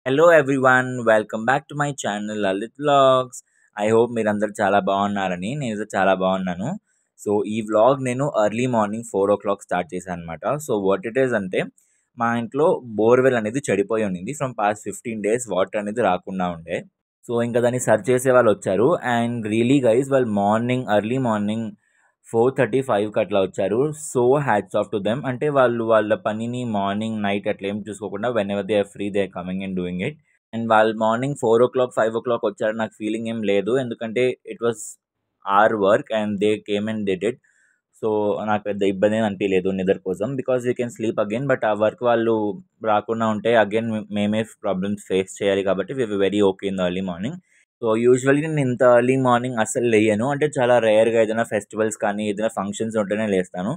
Hello everyone, welcome back to my channel Lalit vlogs. I hope మీరందరూ చాలా బాగున్నారని. నేనైతే చాలా బాగున్నాను. సో ఈ వ్లాగ్ నేను ఎర్లీ మార్నింగ్ 4 o'clock స్టార్ట్ చేశాను అనమాట. సో వాట్ ఇట్ ఈస్ అంటే, మా ఇంట్లో బోర్వెల్ అనేది చెడిపోయి ఉండింది. ఫ్రమ్ పాస్ట్ 15 days వాటర్ అనేది రాకుండా ఉండే. సో ఇంకా దాన్ని సర్చ్ చేసే వాళ్ళు వచ్చారు. అండ్ రియలీ గైస్, వాళ్ళు ఎర్లీ మార్నింగ్ 4:35కి అట్లా వచ్చారు. So hats off to them. అంటే వాళ్ళు వాళ్ళ పనిని మార్నింగ్ నైట్ అట్లా ఏం చూసుకోకుండా whenever they are free they are coming and doing it. And వాళ్ళు మార్నింగ్ 4 o'clock 5 o'clock వచ్చారు నాకు ఫీలింగ్ ఏం లేదు, ఎందుకంటే it was our work and they came and did it. So నాకు పెద్ద ఇబ్బంది ఏం అనిపించలేదు నిద్ర కోసం, because we can sleep again. But ఆ వర్క్ వాళ్ళు రాకుండా ఉంటే అగైన్ మేమే ప్రాబ్లమ్స్ ఫేస్ చేయాలి, కాబట్టి we very okay in the early morning. So యూజువల్గా నేను ఇంత ఎర్లీ మార్నింగ్ అస్సలు లేయను, అంటే చాలా రేర్గా ఏదైనా ఫెస్టివల్స్ కానీ ఏదైనా ఫంక్షన్స్ ఉంటేనే లేస్తాను.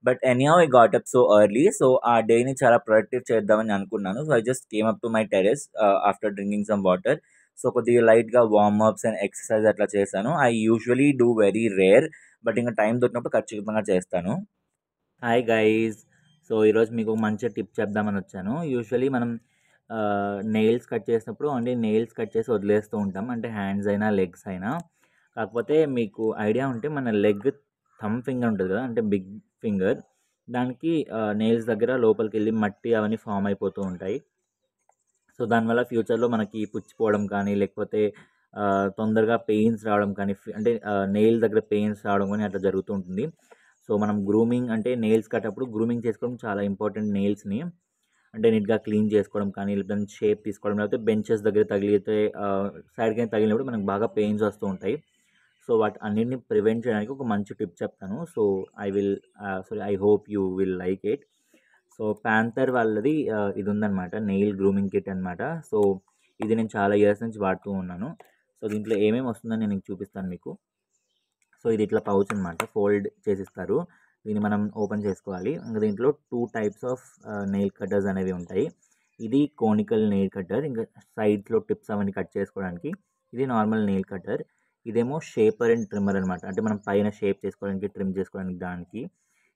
But anyhow I got up so early. So ఆ డేని చాలా ప్రొడక్టివ్ చేద్దామని అనుకున్నాను. So I just came up to my terrace after drinking some water. So కొద్దిగా లైట్గా వార్మప్స్ అండ్ ఎక్సర్సైజ్ అట్లా చేశాను. I usually do very rare, but ఇంకా టైం దొరికినప్పుడు ఖచ్చితంగా చేస్తాను. Hi guys. సో ఈరోజు మీకు మంచి టిప్ చెప్దామని వచ్చాను. యూజువలీ మనం నెయిల్స్ కట్ చేసినప్పుడు ఓన్లీ నెయిల్స్ కట్ చేసి వదిలేస్తూ ఉంటాం, అంటే హ్యాండ్స్ అయినా లెగ్స్ అయినా. కాకపోతే మీకు ఐడియా ఉంటే మన లెగ్ థమ్ ఫింగర్ ఉంటుంది కదా, అంటే బిగ్ ఫింగర్, దానికి నెయిల్స్ దగ్గర లోపలికి వెళ్ళి మట్టి అవన్నీ ఫామ్ అయిపోతూ ఉంటాయి. సో దానివల్ల ఫ్యూచర్లో మనకి పుచ్చిపోవడం కానీ, లేకపోతే తొందరగా పెయిన్స్ రావడం కానీ, అంటే నెయిల్ దగ్గర పెయిన్స్ రావడం కానీ అట్లా జరుగుతూ ఉంటుంది. సో మనం గ్రూమింగ్ అంటే నెయిల్స్ కట్టేటప్పుడు గ్రూమింగ్ చేసుకోవడం చాలా ఇంపార్టెంట్. నెయిల్స్ని అంటే నీట్గా క్లీన్ చేసుకోవడం కానీ, లేకపోతే షేప్ తీసుకోవడం, లేకపోతే బెంచెస్ దగ్గర తగిలితే సైడ్కి తగిలినప్పుడు మనకు బాగా పెయిన్స్ వస్తూ ఉంటాయి. సో వాటి అన్నింటిని ప్రివెంట్ చేయడానికి ఒక మంచి టిప్ చెప్తాను. So I hope you will like it. So panther వాళ్ళది ఇది ఉందన్నమాట, నెయిల్ గ్రూమింగ్ కిట్ అనమాట. సో ఇది నేను చాలా ఇయర్స్ నుంచి వాడుతూ ఉన్నాను. సో దీంట్లో ఏమేమి వస్తుందని నేను చూపిస్తాను మీకు. సో ఇది ఇట్లా పౌచ్ అనమాట, ఫోల్డ్ చేసిస్తారు. దీన్ని మనం ఓపెన్ చేసుకోవాలి. ఇంకా దీంట్లో 2 types ఆఫ్ నెయిల్ కట్టర్స్ అనేవి ఉంటాయి. ఇది కోనికల్ నెయిల్ కట్టర్, ఇంకా సైడ్స్లో టిప్స్ అవన్నీ కట్ చేసుకోవడానికి. ఇది నార్మల్ నెయిల్ కట్టర్. ఇదేమో షేపర్ అండ్ ట్రిమ్మర్ అనమాట, అంటే మనం పైన షేప్ చేసుకోవడానికి, ట్రిమ్ చేసుకోవడానికి దానికి.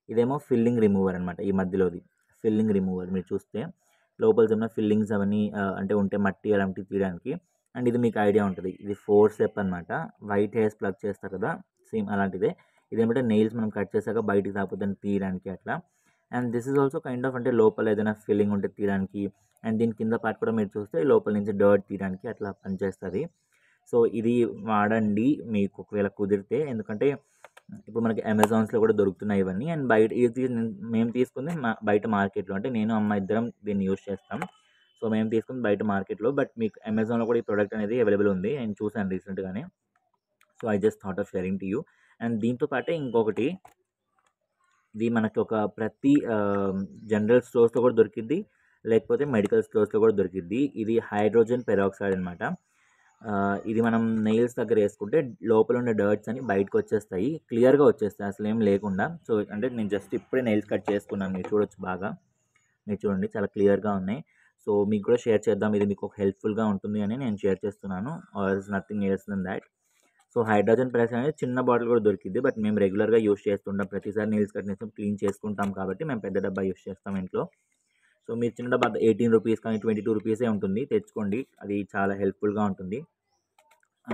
ఇదేమో ఫిల్లింగ్ రిమూవర్ అనమాట, ఈ మధ్యలోది ఫిల్లింగ్ రిమూవర్. మీరు చూస్తే లోపల ఉన్న ఫిల్లింగ్స్ అవన్నీ అంటే ఉంటే మట్టి అలాంటివి తీయడానికి. అండ్ ఇది మీకు ఐడియా ఉంటుంది, ఇది 4 స్టెప్ అనమాట. వైట్ హెయిర్స్ ప్లగ్ చేస్తారు కదా, సేమ్ అలాంటిదే. ఇదేమంటే నెయిల్స్ మనం కట్ చేశాక బయటికి రాకపోతే తీయడానికి అట్లా. And this is also kind of, అంటే లోపల ఏదైనా ఫిల్లింగ్ ఉంటే తీయడానికి. అండ్ దీని కింద పార్ట్ కూడా మీరు చూస్తే లోపల నుంచి డర్ట్ తీయడానికి అట్లా పనిచేస్తుంది. సో ఇది వాడండి మీకు ఒకవేళ కుదిరితే, ఎందుకంటే ఇప్పుడు మనకి అమెజాన్స్లో కూడా దొరుకుతున్నాయి ఇవన్నీ. అండ్ బయట ఇది మేము తీసుకుంది బయట మార్కెట్లో, అంటే నేను అమ్మ ఇద్దరం దీన్ని యూస్ చేస్తాం. సో మేము తీసుకుంది బయట మార్కెట్లో, బట్ మీకు అమెజాన్లో కూడా ఈ ప్రోడక్ట్ అనేది అవైలబుల్ ఉంది, నేను చూసాను రీసెంట్గానే. So I just thought of sharing to you. And దీంతో పాటే ఇంకొకటి, ఇది మనకి ఒక ప్రతి జనరల్ స్టోర్స్లో కూడా దొరికిద్ది, లేకపోతే మెడికల్ స్టోర్స్లో కూడా దొరికిద్ది. ఇది హైడ్రోజన్ పెరాక్సైడ్ అనమాట. ఇది మనం నెయిల్స్ దగ్గర వేసుకుంటే లోపల ఉండే డర్ట్స్ అని బయటకు వచ్చేస్తాయి, క్లియర్గా వచ్చేస్తాయి అసలు ఏం లేకుండా. సో అంటే నేను జస్ట్ ఇప్పుడే నెయిల్స్ కట్ చేసుకున్నాను, మీరు చూడొచ్చు బాగా. మీరు చూడండి చాలా క్లియర్గా ఉన్నాయి. సో మీకు కూడా షేర్ చేద్దాం, ఇది మీకు ఒక హెల్ప్ఫుల్గా ఉంటుంది అని నేను షేర్ చేస్తున్నాను. Or is nothing else than that. So hydrogen peroxide అనేది చిన్న బాటిల్ కూడా దొరికింది, బట్ మేము రెగ్యులర్గా యూస్ చేస్తుంటాం. ప్రతిసారి నెయిల్స్ కట్ చేస్తాం, క్లీన్ చేసుకుంటాం, కాబట్టి మేము పెద్ద డబ్బా యూస్ చేస్తాం ఇంట్లో. సో మీరు చిన్న డబ్బా 18 రూపీస్ కానీ 22 రూపీసే ఉంటుంది, తెచ్చుకోండి, అది చాలా హెల్ప్ఫుల్గా ఉంటుంది.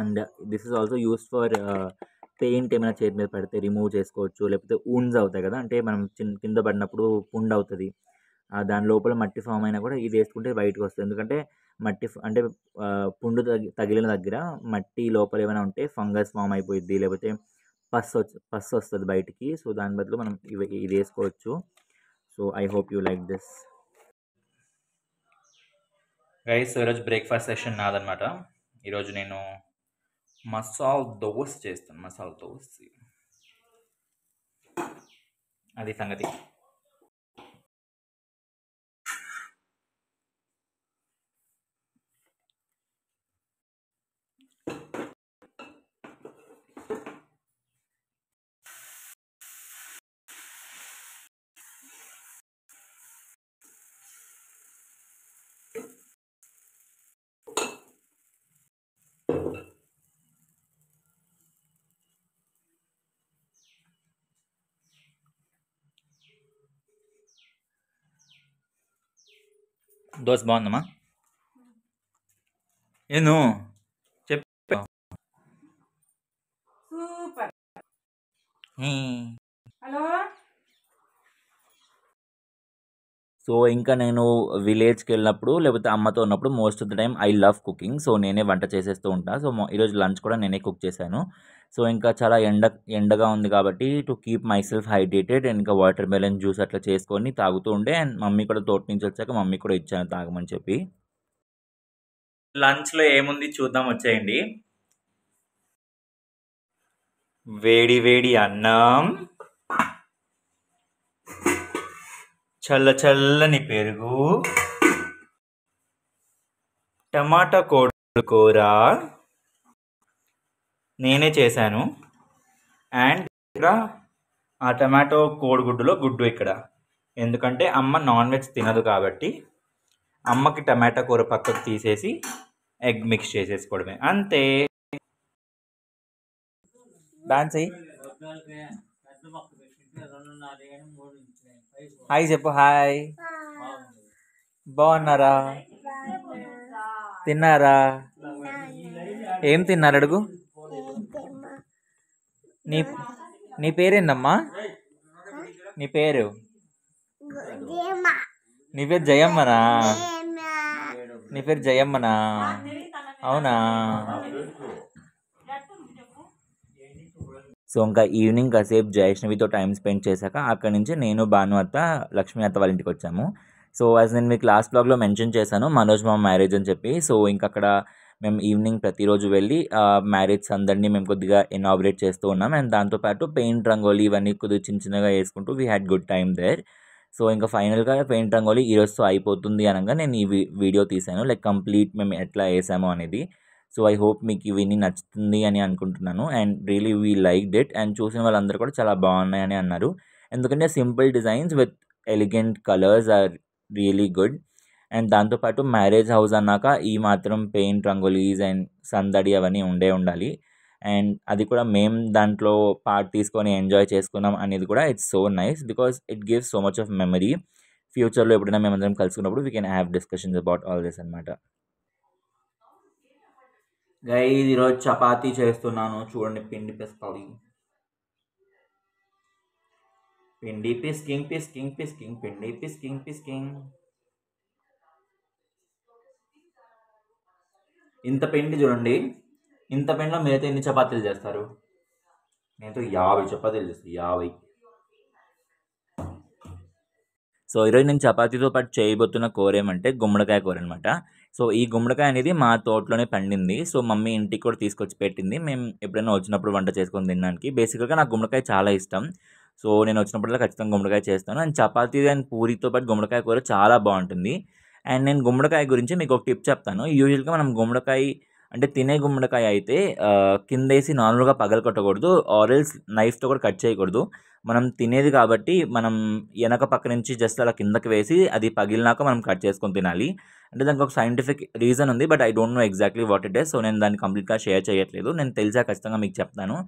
And this is also use for paint ఏమైనా చేతి మీద పడితే రిమూవ్ చేసుకోవచ్చు, లేకపోతే ఊన్స్ అవుతాయి కదా, అంటే మనం కింద పడినప్పుడు పుండ్ అవుతుంది, దాని లోపల మట్టి ఫామ్ అయినా కూడా ఇది వేసుకుంటే బయటకు వస్తుంది. ఎందుకంటే అంటే పుండు తగిలిన దగ్గర మట్టి లోపల ఏమైనా ఉంటే ఫంగస్ ఫామ్ అయిపోయింది, లేకపోతే పస్ వస్తుంది బయటికి. సో దాని బదులు మనం ఇది వేసుకోవచ్చు. So I hope you like this guys. ఈరోజు బ్రేక్ఫాస్ట్ సెషన్ నాదనమాట. ఈరోజు నేను మసాలా దోశ చేస్తాను, మసాలా దోశ. అది సంగతి. దోశ బాగుందమ్మా. ఏను చెప్పు. సూపర్. హ్మ్. హలో. సో ఇంకా నేను విలేజ్కి వెళ్ళినప్పుడు లేకపోతే అమ్మతో ఉన్నప్పుడు most of the time I love cooking. So నేనే వంట చేసేస్తూ ఉంటా. సో ఈరోజు లంచ్ కూడా నేనే కుక్ చేశాను. సో ఇంకా చాలా ఎండగా ఉంది కాబట్టి to keep my self hydrated and ఇంకా వాటర్ మెలన్ జ్యూస్ అట్లా చేసుకొని తాగుతూ ఉండే. అండ్ మమ్మీ కూడా తోట నుంచి వచ్చాక మమ్మీ కూడా ఇచ్చాను తాగమని చెప్పి. లంచ్లో ఏముంది చూద్దాం వచ్చేయండి. వేడి వేడి అన్నం, చల్ల చల్లని పెరుగు, టమాటా కోడి కూర నేనే చేశాను. అండ్ ఇక్కడ ఆ టమాటో కోడిగుడ్డులో గుడ్డు ఇక్కడ, ఎందుకంటే అమ్మ నాన్ వెజ్ తినదు కాబట్టి అమ్మకి టమాటా కూర పక్కకు తీసేసి ఎగ్ మిక్స్ చేసేసుకోవడమే అంతే. డాన్స్ అయ్యి హాయ్ చెప్పు. హాయ్, బాగున్నారా? తిన్నారా? ఏం తిన్నారు అడుగు. నీ నీ పేరేందమ్మా? నీ పేరు? నీ పేరు జయమ్మనా? నీ పేరు జయమ్మనా? అవునా? సో ఇంకా ఈవినింగ్ కాసేపు జయశ్నవితో టైం స్పెండ్ చేశాక అక్కడి నుంచి నేను భాను అత్త లక్ష్మీ అత్త వాళ్ళ ఇంటికి వచ్చాము. సో యాజ్ నేను మీకు లాస్ట్ బ్లాగ్లో మెన్షన్ చేశాను మనోజ్ మామ మ్యారేజ్ అని చెప్పి. సో ఇంక అక్కడ మేము ఈవినింగ్ ప్రతిరోజు వెళ్ళి మ్యారేజ్ అందరినీ మేము కొద్దిగా ఇనాగ్రేట్ చేస్తూ ఉన్నాం. అండ్ దాంతోపాటు పెయింట్ రంగోలీ ఇవన్నీ కొద్దిగా చిన్న చిన్నగా వేసుకుంటూ we had good time there. So ఇంకా ఫైనల్గా పెయింట్ రంగోలీ ఈరోజుతో అయిపోతుంది అనగా నేను ఈ వీడియో తీశాను, లైక్ కంప్లీట్ మేము ఎట్లా వేసామో అనేది. సో ఐ హోప్ మీకు ఇవన్నీ నచ్చుతుంది అని అనుకుంటున్నాను. And really we liked it. And చూసిన వాళ్ళందరూ కూడా చాలా బాగున్నాయని అన్నారు, ఎందుకంటే simple designs with elegant colours are really good. And దాంతోపాటు మ్యారేజ్ హౌస్ అన్నాక ఈ మాత్రం పెయింట్ రంగోలీస్ అండ్ సందడి అవన్నీ ఉండాలి. అండ్ అది కూడా మేము దాంట్లో పార్ట్ తీసుకొని ఎంజాయ్ చేసుకున్నాం అనేది కూడా it's so nice because it gives so much of memory. ఫ్యూచర్లో ఎప్పుడైనా మేమందరం కలుసుకున్నప్పుడు we can have discussions about all this అనమాట. గైస్ ఈరోజు చపాతీ చేస్తున్నాను చూడండి. పిండి పిసుకోవాలి. పిండి పిస్కింగ్ పిస్కింగ్ పిస్కింగ్ పిండి పిస్కింగ్ పిస్కింగ్. ఇంత పిండి చూడండి, ఇంత పిండిలో మీరైతే ఎన్ని చపాతీలు చేస్తారు? నేనైతే 50 చపాతీలు చేస్తాను, 50. సో ఈరోజు నేను చపాతీతో పాటు చేయబోతున్న కూర ఏమంటే గుమ్మడికాయ కూర అనమాట. సో ఈ గుమ్మడికాయ అనేది మా తోటలోనే పండింది. సో మమ్మీ ఇంటికి కూడా తీసుకొచ్చి పెట్టింది, మేము ఎప్పుడైనా వచ్చినప్పుడు వంట చేసుకొని తినడానికి. బేసిక్గా నాకు గుమ్మడికాయ చాలా ఇష్టం. సో నేను వచ్చినప్పుడల్లా ఖచ్చితంగా గుమ్మడికాయ చేస్తాను. అండ్ చపాతీ అండ్ పూరితో పాటు గుమ్మడికాయ కూర చాలా బాగుంటుంది. అండ్ నేను గుమ్మడికాయ గురించి మీకు ఒక టిప్ చెప్తాను. యూజువల్గా మనం గుమ్మడికాయ అంటే తినే గుమ్మడికాయ అయితే కిందేసి నార్మల్గా పగలు కొట్టకూడదు, ఆరెల్స్ నైఫ్తో కూడా కట్ చేయకూడదు. మనం తినేది కాబట్టి మనం వెనక పక్క నుంచి జస్ట్ అలా కిందకి వేసి అది పగిలినాక మనం కట్ చేసుకొని తినాలి. అంటే దానికి ఒక సైంటిఫిక్ రీజన్ ఉంది, but I don't know exactly what it is. So నేను దాన్ని కంప్లీట్గా షేర్ చేయట్లేదు, నేను తెలిసా ఖచ్చితంగా మీకు చెప్తాను.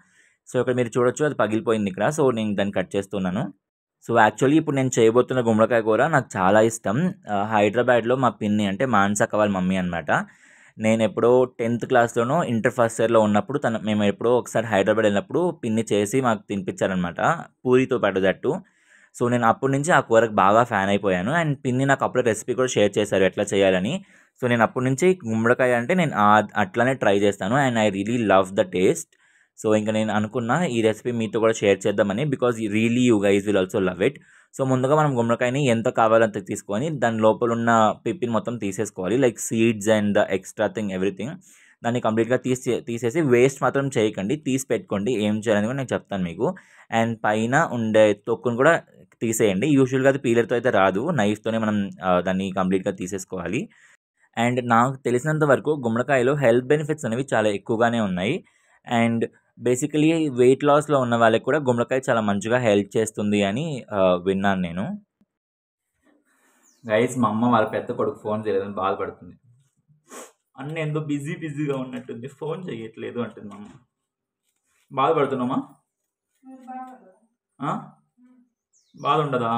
సో ఇక్కడ మీరు చూడొచ్చు అది పగిలిపోయింది ఇక్కడ. సో నేను దాన్ని కట్ చేస్తున్నాను. సో యాక్చువల్లీ ఇప్పుడు నేను చేయబోతున్న గుమ్మడికాయ కూర నాకు చాలా ఇష్టం. హైదరాబాద్లో మా పిన్ని అంటే మాన్సక్క వాళ్ళ మమ్మీ అనమాట. నేను ఎప్పుడో 10th క్లాస్లోనో ఇంటర్ ఫస్ట్ ఇయర్లో ఉన్నప్పుడు మేము ఎప్పుడో ఒకసారి హైదరాబాద్ వెళ్ళినప్పుడు పిన్ని చేసి మాకు తినిపించారనమాట, పూరితో పాటు దట్టు. సో నేను అప్పటి నుంచి ఆ కూరకు బాగా ఫ్యాన్ అయిపోయాను. అండ్ పిన్ని నాకు అప్పుడే రెసిపీ కూడా షేర్ చేశారు ఎట్లా చేయాలని. సో నేను అప్పటి నుంచి గుమ్మడికాయ అంటే నేను అట్లానే ట్రై చేస్తాను and I really love the taste. So ఇంకా నేను అనుకున్న ఈ రెసిపీ మీతో కూడా షేర్ చేద్దామని, because really you guys will also love it. So ముందుగా మనం గుమ్మడికాయని ఎంత కావాలంత తీసుకొని దాని లోపల ఉన్న పిప్పిని మొత్తం తీసేసుకోవాలి, like seeds and the extra thing everything. దాన్ని కంప్లీట్గా తీసేసి వేస్ట్ మాత్రం చేయకండి, తీసి పెట్టుకోండి. ఏం చేయాలని కూడా నేను చెప్తాను మీకు. అండ్ పైన ఉండే తొక్కును కూడా తీసేయండి. యూజువల్గా అది పీలర్తో అయితే రాదు, నైఫ్తోనే మనం దాన్ని కంప్లీట్గా తీసేసుకోవాలి. అండ్ నాకు తెలిసినంత వరకు గుమ్మడికాయలో హెల్త్ బెనిఫిట్స్ అనేవి చాలా ఎక్కువగానే ఉన్నాయి. అండ్ బేసికలీ వెయిట్ లాస్లో ఉన్న వాళ్ళకి కూడా గుమ్మడికాయ చాలా మంచిగా హెల్ప్ చేస్తుంది అని విన్నాను నేను. గైస్ మా అమ్మ వాళ్ళ పెద్ద కొడుకు ఫోన్ చేయలేదని బాధపడుతుంది. అన్న ఎంతో బిజీగా ఉన్నట్టుంది, ఫోన్ చేయట్లేదు అంటుంది మా అమ్మ. బాధపడుతున్నామా? బాధ ఉండదా?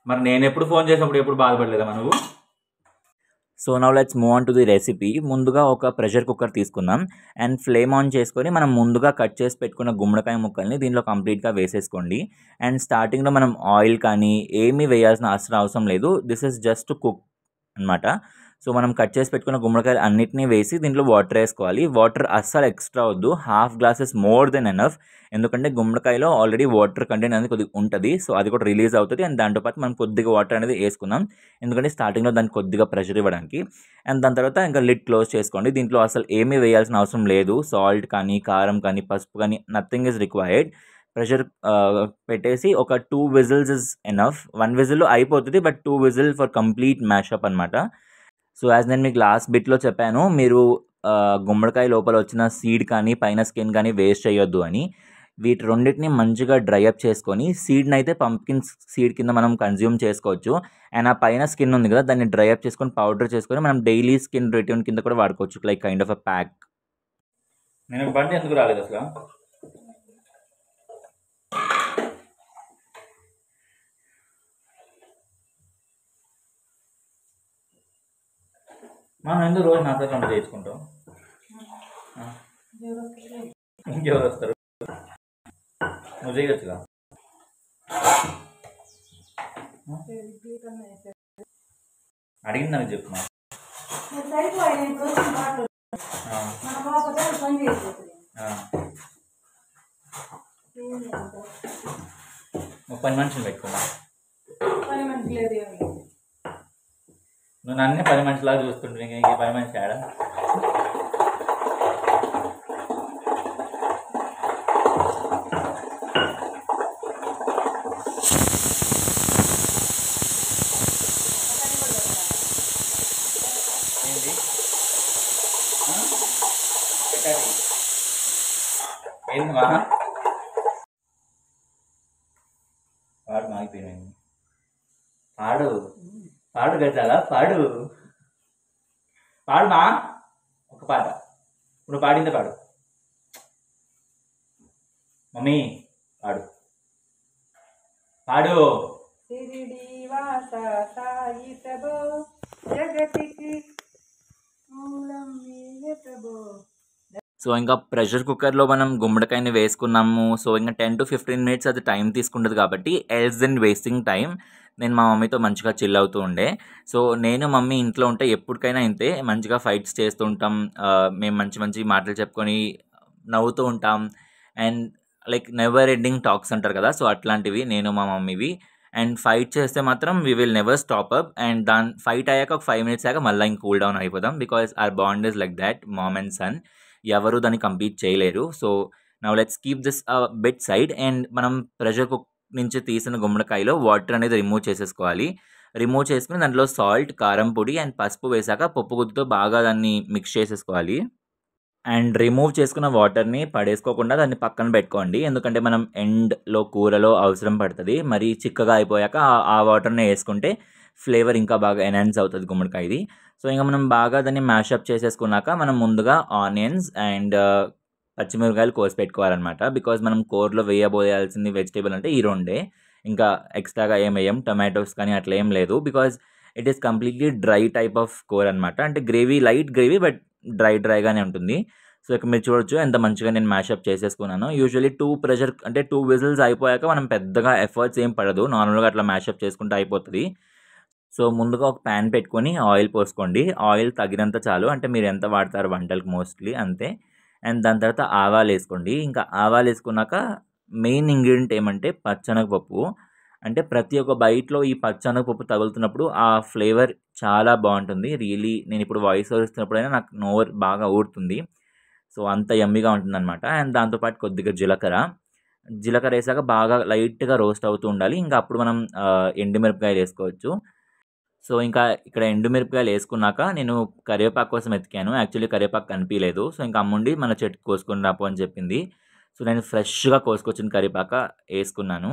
మరి నేను ఎప్పుడు ఫోన్ చేసినప్పుడు ఎప్పుడు బాధపడలేదా నువ్వు? So now let's move on to the recipe. ముందుగా ఒక ప్రెషర్ కుక్కర్ తీసుకుందాం అండ్ ఫ్లేమ్ ఆన్ చేసుకొని మనం ముందుగా కట్ చేసి పెట్టుకున్న గుమ్మడికాయ ముక్కల్ని దీనిలో కంప్లీట్గా వేసేసుకోండి. అండ్ స్టార్టింగ్లో మనం ఆయిల్ కానీ ఏమీ వేయాల్సిన అవసరం లేదు. దిస్ ఇస్ జస్ట్ కుక్ అనమాట. సో మనం కట్ చేసి పెట్టుకున్న గుమ్మడికాయలు అన్నిటినీ వేసి దీంట్లో వాటర్ వేసుకోవాలి. వాటర్ అస్సలు ఎక్స్ట్రా వద్దు, half glasses more than enough. ఎందుకంటే గుమ్మడికాయలో ఆల్రెడీ వాటర్ కంటెంట్ అనేది కొద్దిగా ఉంటుంది, సో అది కూడా రిలీజ్ అవుతుంది. అండ్ దాంతోపాటు మనం కొద్దిగా వాటర్ అనేది వేసుకుందాం, ఎందుకంటే స్టార్టింగ్లో దానికి కొద్దిగా ప్రెషర్ ఇవ్వడానికి. అండ్ దాని తర్వాత ఇంకా లిడ్ క్లోజ్ చేసుకోండి. దీంట్లో అసలు ఏమీ వేయాల్సిన అవసరం లేదు. సాల్ట్ కానీ, కారం కానీ, పసుపు కానీ, నథింగ్ ఈజ్ రిక్వైర్డ్. ప్రెషర్ పెట్టేసి ఒక 2 విజిల్స్ ఇస్ ఎనఫ్. 1 విజిల్ అయిపోతుంది, but 2 whistle for complete mashup అనమాట. సో యాజ్ నేను మీకు లాస్ట్ బిట్లో చెప్పాను, మీరు గుమ్మడికాయ లోపల వచ్చిన సీడ్ కానీ పైన స్కిన్ కానీ వేస్ట్ చేయొద్దు అని. వీటి రెండింటిని మంచిగా డ్రై అప్ చేసుకొని, సీడ్ని అయితే పంప్కిన్ సీడ్ కింద మనం కన్జ్యూమ్ చేసుకోవచ్చు. అండ్ ఆ పైన స్కిన్ ఉంది కదా, దాన్ని డ్రై అప్ చేసుకొని పౌడర్ చేసుకొని మనం డైలీ స్కిన్ రొటీన్ కింద కూడా వాడుకోవచ్చు, like kind of a pack. నేను బండి ఎందుకు రాలేదు అసలు? మనం ఎందుకు రోజు నాతో కంట చేసుకుంటాం? ఇంకెవరు వస్తారు? నువ్వు చేయొచ్చుగా. అడిగిందని చెప్పు. పని మనిషిని పెట్టుకున్నా. నువ్వు నన్నే 10 మనిషిలాగా చూస్తుంటే ఇంక 10 మనిషి ఆడ. ఏంది మా పాడు మాగిపోయింది. పాడు పాడు గజాలా, పాడు పాడు మా ఒక పాట. ఇప్పుడు పాడిందే పాడు మమ్మీ, పాడు పాడు. సో ఇంకా ప్రెషర్ కుక్కర్లో మనం గుమ్మడికాయని వేసుకున్నాము. సో ఇంకా 10 to 15 minutes అది టైం తీసుకుంటుంది కాబట్టి ఎల్స్ దెన్ వేస్టింగ్ టైం నేను మా మమ్మీతో మంచిగా చిల్ అవుతూ ఉండే. సో నేను మమ్మీ ఇంట్లో ఉంటే ఎప్పటికైనా ఇంతే మంచిగా ఫైట్స్ చేస్తూ ఉంటాం. మేము మంచి మంచి మాటలు చెప్పుకొని నవ్వుతూ ఉంటాం. And like never ending talks అంటారు కదా, సో అట్లాంటివి నేను మా మమ్మీవి. అండ్ ఫైట్ చేస్తే మాత్రం we will never stop up. And దాని ఫైట్ అయ్యాక ఒక 5 minutes అయ్యాక మళ్ళీ ఇంక కూల్ డౌన్ అయిపోదాం, because our bond is like that, mom and son. ఎవరు దాన్ని కంప్లీట్ చేయలేరు. So now let's keep this bet side. And మనం ప్రెషర్ కుక్ నుంచి తీసిన గుమ్మడికాయలో వాటర్ అనేది రిమూవ్ చేసేసుకోవాలి. రిమూవ్ చేసుకుని దాంట్లో సాల్ట్, కారం పొడి అండ్ పసుపు వేసాక పప్పు గుత్తితో బాగా దాన్ని మిక్స్ చేసేసుకోవాలి. అండ్ రిమూవ్ చేసుకున్న వాటర్ని పడేసుకోకుండా దాన్ని పక్కన పెట్టుకోండి, ఎందుకంటే మనం ఎండ్లో కూరలో అవసరం పడుతుంది. మరి చిక్కగా అయిపోయాక ఆ వాటర్ని వేసుకుంటే ఫ్లేవర్ ఇంకా బాగా ఎన్హాన్స్ అవుతుంది గుమ్మడికాయది. సో ఇంకా మనం బాగా దాన్ని మ్యాషప్ చేసేసుకున్నాక మనం ముందుగా ఆనియన్స్ అండ్ పచ్చిమిరపకాయలు కోసి పెట్టుకోవాలన్నమాట. బికాజ్ మనం కూరలో వేయబోయాల్సింది వెజిటేబుల్ అంటే ఈ రెండే, ఇంకా ఎక్స్ట్రాగా ఏం వేయం, టొమాటోస్ కానీ అట్లా ఏం లేదు. Because it is completely dry type of కూర అనమాట. అంటే గ్రేవీ, లైట్ గ్రేవీ, బట్ డ్రైగానే ఉంటుంది. సో ఇక్కడ మీరు చూడొచ్చు ఎంత మంచిగా నేను మ్యాషప్ చేసేసుకున్నాను. యూజువల్లీ 2 విజిల్స్ అయిపోయాక మనం పెద్దగా ఎఫర్ట్స్ ఏం పడదు, నార్మల్గా అట్లా మ్యాషప్ చేసుకుంటే అయిపోతుంది. సో ముందుగా ఒక ప్యాన్ పెట్టుకొని ఆయిల్ పోసుకోండి. ఆయిల్ తగినంత చాలు, అంటే మీరు ఎంత వాడతారు వంటలకు మోస్ట్లీ అంతే. అండ్ దాని తర్వాత ఆవాలు వేసుకోండి. ఇంకా ఆవాలు వేసుకున్నాక మెయిన్ ఇంగ్రీడియంట్ ఏమంటే పచ్చెనగపప్పు. అంటే ప్రతి ఒక్క బైట్లో ఈ పచ్చెనగపప్పు తగులుతున్నప్పుడు ఆ ఫ్లేవర్ చాలా బాగుంటుంది. రియలీ నేను ఇప్పుడు వాయిస్ ఓవర్ ఇస్తున్నప్పుడైనా నాకు నోరు బాగా ఊరుతుంది. సో అంత యమ్మీగా ఉంటుందన్నమాట. అండ్ దాంతోపాటు కొద్దిగా జీలకర్ర వేసాక బాగా లైట్గా రోస్ట్ అవుతూ ఉండాలి. ఇంకా అప్పుడు మనం ఎండుమిరపకాయలు వేసుకోవచ్చు. సో ఇంకా ఇక్కడ ఎండుమిరపకాయలు వేసుకున్నాక నేను కరివేపాకు కోసం వెతికాను. యాక్చువల్లీ కరివేపాకు కనిపించలేదు. సో ఇంకా అమ్ముండి మన చెట్టు కోసుకొని రాపో అని చెప్పింది. సో నేను ఫ్రెష్గా కోసుకొచ్చిన కరివేపాకు వేసుకున్నాను.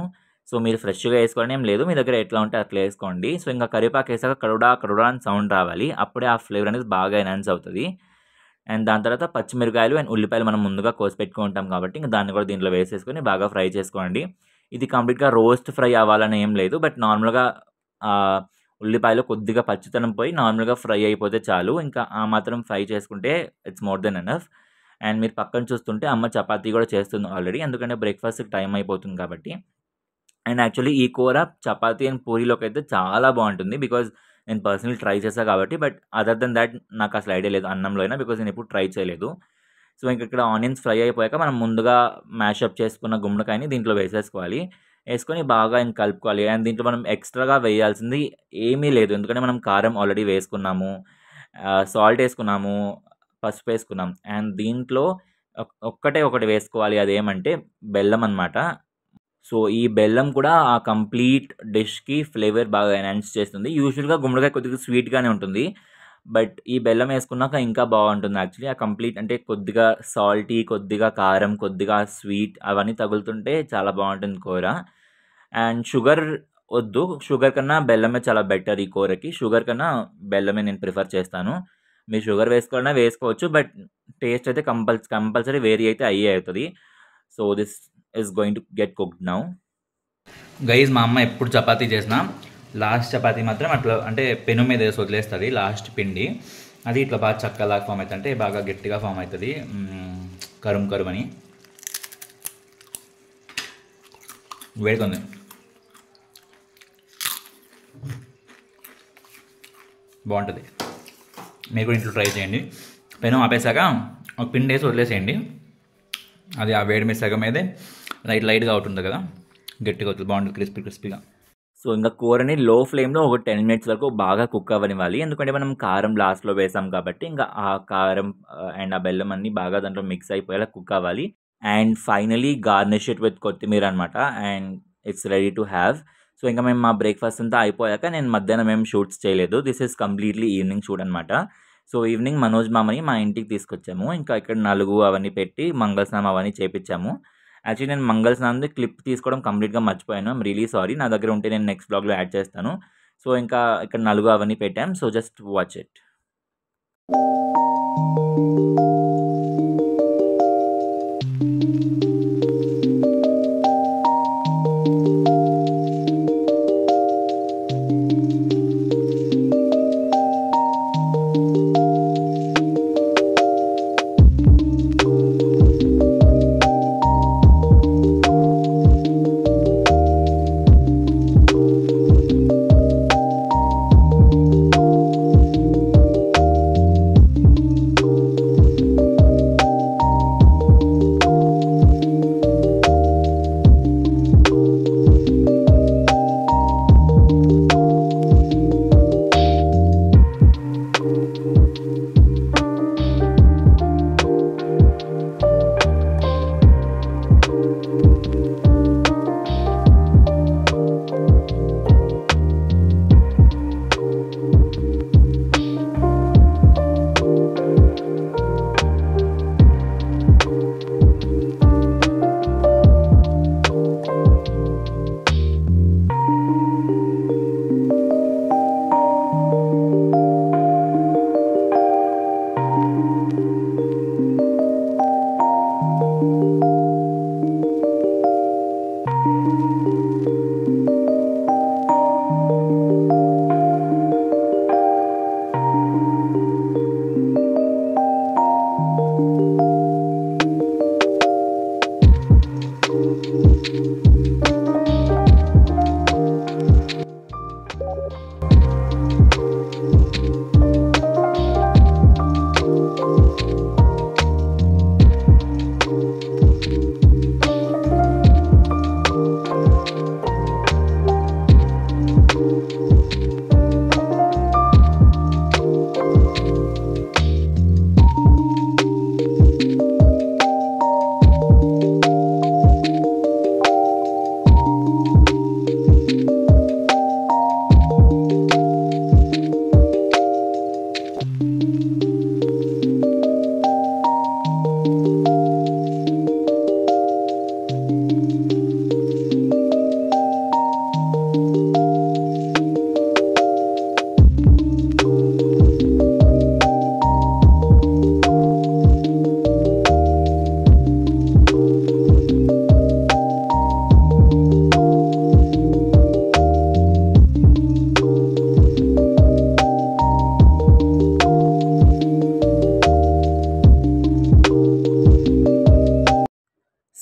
సో మీరు ఫ్రెష్గా వేసుకోవడం ఏం లేదు, మీ దగ్గర ఎట్లా ఉంటే అట్లా వేసుకోండి. సో ఇంకా కరివేపాకు వేసాక కరుడా అని సౌండ్ రావాలి, అప్పుడే ఆ ఫ్లేవర్ అనేది బాగా ఎన్హాన్స్ అవుతుంది. అండ్ దాని తర్వాత పచ్చిమిరకాయలు అండ్ ఉల్లిపాయలు మనం ముందుగా కోసి పెట్టుకుంటాం కాబట్టి ఇంకా దాన్ని కూడా దీంట్లో వేసేసుకొని బాగా ఫ్రై చేసుకోండి. ఇది కంప్లీట్గా రోస్ట్ ఫ్రై అవ్వాలని ఏం లేదు, బట్ నార్మల్గా ఉల్లిపాయలో కొద్దిగా పచ్చితనం పోయి నార్మల్‌గా ఫ్రై అయిపోతే చాలు. ఇంకా ఆ మాత్రం ఫ్రై చేసుకుంటే it's more than enough. And మీరు పక్కన చూస్తుంటే అమ్మ చపాతీ గూడా చేస్తుంది ఆల్రెడీ. ఎందుకంటే బ్రేక్‌ఫాస్ట్‌కి టైం అయిపోతుంది కాబట్టి. అండ్ యాక్చువల్లీ ఈ కూర చపాతీ అండ్ పూరీలోకైతే చాలా బావుంటుంది. బికాజ్ నేను పర్సనల్లీ ట్రై చేశా కాబట్టి. బట్ అదర్ దెన్ థాట్ నాకసలు ఐడియా లేదు అన్నంలో అయినా. బికాజ్ నేనెప్పుడు ట్రై చేయలేదు. సో, ఇంకిక్కడ ఆనియన్స్ ఫ్రై అయిపోయాక మనం ముందుగా మ్యాషప్ చేసుకున్న గుమ్మడికాయని దీంట్లో వేసేసుకోవాలి. ఏసుకొని బాగా ఇంక కలుపుకోవాలి. అండ్ దీంట్లో మనం ఎక్స్‌ట్రాగా వేయాల్సింది ఏమీ లేదు. ఎందుకంటే మనం కారం ఆల్రెడీ వేసుకున్నాము. సాల్ట్ ఏసుకున్నాము. పసుపేసుకున్నాం. అండ్ దీంట్లో ఒక్కటే ఒకటి వేసుకోవాలి. అదేమంటే బెల్లం అనమాట. సో, ఈ బెల్లం కూడా ఆ కంప్లీట్ డిష్‌కి ఫ్లేవర్ బాగా ఎన్హాన్స్ చేస్తుంది. యూజువల్‌గా గుమ్మడికాయ కొద్దిగా స్వీట్‌గానే ఉంటుంది. బట్ ఈ బెల్లం ఏసుకున్నాక ఇంకా బావుంటుంది యాక్చువల్లీ. ఆ కంప్లీట్ అంటే కొద్దిగా సాల్టీ, కొద్దిగా కారం, కొద్దిగా స్వీట్ అవన్నీ తగులుతుంటే చాలా బావుంటుంది కూర. అండ్ షుగర్ ఒద్దు. షుగర్ కన్నా బెల్లమే చాలా బెటర్ ఈ కూరకి. షుగర్ కన్నా బెల్లమే నేను ప్రిఫర్ చేస్తాను. మీరు షుగర్ వేసుకోవాలన్నా వేసుకోవచ్చు. బట్ టేస్ట్ అయితే కంపల్సరీ వేరీ అయితే అయ్యే అవుతది. So, this is going to get cooked now. Guys మా అమ్మ ఎప్పుడు చపాతీ చేసినా లాస్ట్ చపాతీ మాత్రం అట్లా అంటే పెను మీద వేసి వదిలేస్తుంది లాస్ట్ పిండి. అది ఇట్లా బాగా చక్కలాగా ఫామ్ అవుతుంది. అంటే బాగా గట్టిగా ఫామ్ అవుతుంది. కరుం అని వేడుకుంది. బాగుంటుంది. మీరు కూడా ఇంట్లో ట్రై చేయండి. పెను ఆపేసాక ఒక పిండి వేసి వదిలేసేయండి. అది ఆ వేడి మీద సగం మీదే లైట్గా అవుతుంది కదా, గట్టిగా అవుతుంది. బాగుంటుంది క్రిస్పీగా. సో, ఇంకా కూరని లో ఫ్లేమ్‌లో ఒక 10 మినిట్స్ వరకు బాగా కుక్ అవ్వనివ్వాలి. ఎందుకంటే మనం కారం లాస్ట్‌లో వేసాం కాబట్టి ఇంకా ఆ కారం అండ్ ఆ బెల్లం అన్నీ బాగా దాంట్లో మిక్స్ అయిపోయేలా కుక్ అవ్వాలి. And finally garnish it with కొత్తిమీర అనమాట. And it's ready to have. So, ఇంకా మేము మా బ్రేక్‌ఫాస్ట్ అంతా అయిపోయాక నేను మధ్యాహ్నం ఏం షూట్స్ చేయలేదు. This is completely evening shoot అనమాట. సో, ఈవినింగ్ మనోజ్ మామని మా ఇంటికి తీసుకొచ్చాము. ఇంకా ఇక్కడ నలుగు అవన్నీ పెట్టి మంగళస్నానం అవన్నీ చేపిచ్చాము. యాక్చువల్లీ నేను మంగళస్నానంది క్లిప్ తీసుకోవడం కంప్లీట్‌గా మర్చిపోయాను. I'm really sorry. నా దగ్గర ఉంటే నేను నెక్స్ట్ వ్లాగ్‌లో యాడ్ చేస్తాను. సో, ఇంకా ఇక్కడ నలుగు అవన్నీ పెట్టాం. So, just watch it.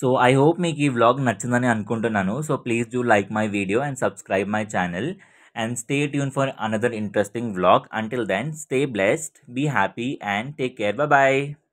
So I hope మీకు ఈ వ్లాగ్ నచ్చిందని అనుకుంటున్నాను. So please do like my video and subscribe my channel and stay tuned for another interesting vlog. Until then, stay blessed, be happy, and take care. Bye bye.